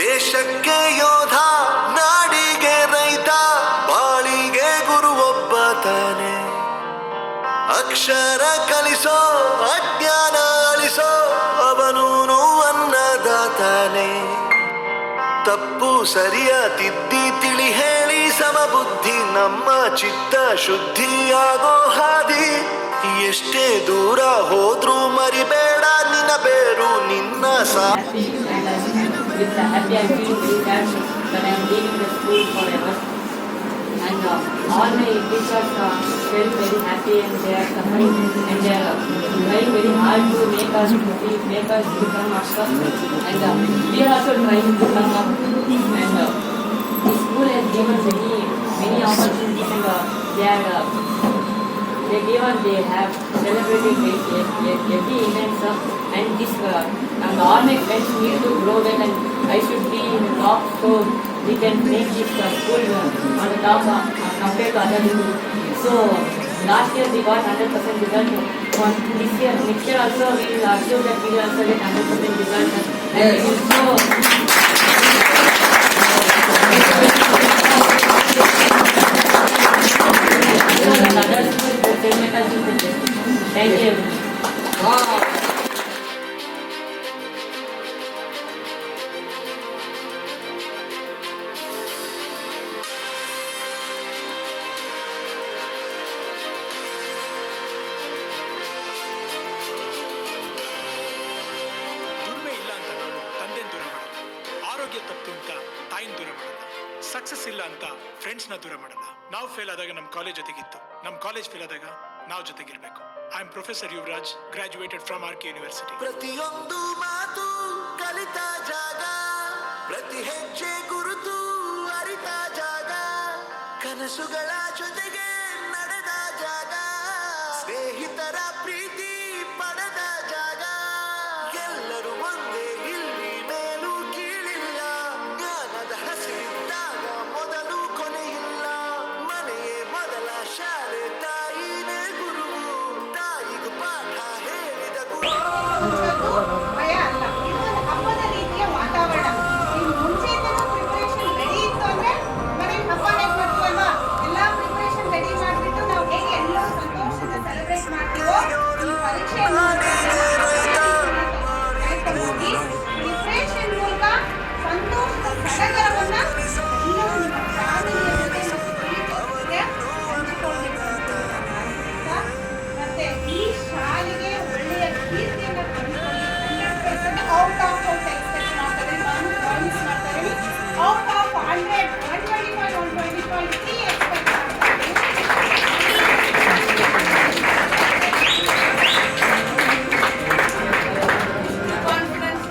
ದೇಶಕ್ಕೆ ಯೋಧ, ನಾಡಿಗೆ ರೈತ, ಬಾಳಿಗೆ ಗುರು ಒಬ್ಬ ತಾನೆ. ಅಕ್ಷರ ಕಲಿಸೋ, ಅಜ್ಞಾನ ಅಳಿಸೋ, ಅವನೂನು ಅನ್ನದಾತಾನೆ. ತಪ್ಪು ಸರಿಯ ತಿದ್ದಿ ತಿಳಿ ಹೇಳಿ ಸಮಬುದ್ಧಿ ನಮ್ಮ ಚಿತ್ತ ಶುದ್ಧಿಯಾಗೋ ಹಾದಿ. ಎಷ್ಟೇ ದೂರ ಹೋದ್ರೂ ಮರಿಬೇಡ ನಿನ್ನ ಬೇರು ನಿನ್ನ And all my teachers felt very happy and they are suffering and they are trying very hard to make us become masters. And we are also trying to come up. And the school has given many opportunities and they have celebrated every event and this and all my friends need to grow well and I should be in the top so we can make this school on the top compared to other schools. So last year we got 100% result. For this year, next year also we will assume that we will also get 100% result. And we will so other schools will make us do this. Thank you. Wow. ಆರೋಗ್ಯ ತಪ್ಪು ಅಂತ ತಾಯಿನ ದೂರ ಮಾಡಲ್ಲ, success ಇಲ್ಲ ಅಂತ ಫ್ರೆಂಡ್ಸ್ನ ದೂರ ಮಾಡಲ್ಲ. ನಾವು ಫೇಲ್ ಆದಾಗ ನಮ್ಮ ಕಾಲೇಜ್ ಜೊತೆಗಿತ್ತು, ನಮ್ಮ ಕಾಲೇಜ್ ಫೇಲ್ ಆದಾಗ ನಾವು ಜೊತೆಗಿರ್ಬೇಕು. I am professor Yuvaraj, graduated from R K university. ಪ್ರತಿಯೊಂದು ಮಾತು ಕಲಿತ ಜಾಗ, ಪ್ರತಿ ಹೆಜ್ಜೆ ಗುರುತು ಅರಿತ ಜಾಗ, ಕನಸುಗಳ ಜೊತೆಗೆ ನಡೆದ ಜಾಗ, ಸ್ನೇಹಿತರ ಪ್ರೀತಿ ಪಡೆದ ಜಾಗ. ಎಲ್ಲರೂ ಒಂದೇ ಇಲ್ಲಿ, ಮೇಲೂ ಕೀಳಿಲ್ಲ, ಜ್ಞಾನದ ಹಸಿರಿದ್ದಾಗ ಮೊದಲು ಕೊನೆಯಿಲ್ಲ. ಮನೆಯೇ ಮೊದಲ ಶಾಲೆ, ತಾಯಿನೇ ಗುರುವು, ತಾಯಿಗೂ ಪಾಠ ಹೇಳಿದ ಗುರು. ಭಯ ಅಲ್ಲ, ಇದು ಒಂದು ಹಬ್ಬದ ರೀತಿಯ ವಾತಾವರಣ. ನೀವು ಮುಂಚೆಯಿಂದನೂ ಪ್ರಿಪರೇಷನ್ ರೆಡಿ ಇತ್ತು ಅಂದ್ರೆ ಮನೇಲಿ ಹಬ್ಬ ಹೇಗೆ ಮಾಡ್ತೀವಲ್ವಾ, ಎಲ್ಲ ಪ್ರಿಪರೇಷನ್ ರೆಡಿ ಮಾಡಿಬಿಟ್ಟು ನಾವು ಹೇಗೆ ಎಲ್ಲೋ ಸಂತೋಷದ ಸೆಲೆಬ್ರೇಟ್ ಮಾಡ್ತೀವೋ ಈ ಪರೀಕ್ಷೆ ಹೋಗಿ ಪ್ರಿಪರೇಷನ್ ಮೂಲಕ ಸಂತೋಷದ ಸಡಗರವನ್ನ ಇನ್ನೂ ನಿಮ್ಮ ಫ್ಯಾಮಿಲಿಯ ಜೊತೆ ಹಂಚಿಕೊಳ್ಬೇಕು. ಮತ್ತೆ ಈ ಶಾಲೆಗೆ ಒಳ್ಳೆಯ ಕೀರ್ತಿಯನ್ನು ತಂದುಕೊಳ್ಳಿ. 100% ಔಟ್ ಆಫ್ ಎಕ್ಸ್ಪೆಕ್ಟ್ ಮಾಡ್ತಾರೆ, ನಾನು ಪ್ರಾಮಿಸ್ ಮಾಡ್ತಾ ಇದ್ದೀನಿ. ಔಟ್ ಆಫ್ 100 125 125 ಎಕ್ಸ್ಪೆಕ್ಟ್ ಮಾಡ್ತಾ ಇದ್ದೀನಿ. ಕಾನ್ಫಿಡೆನ್ಸ್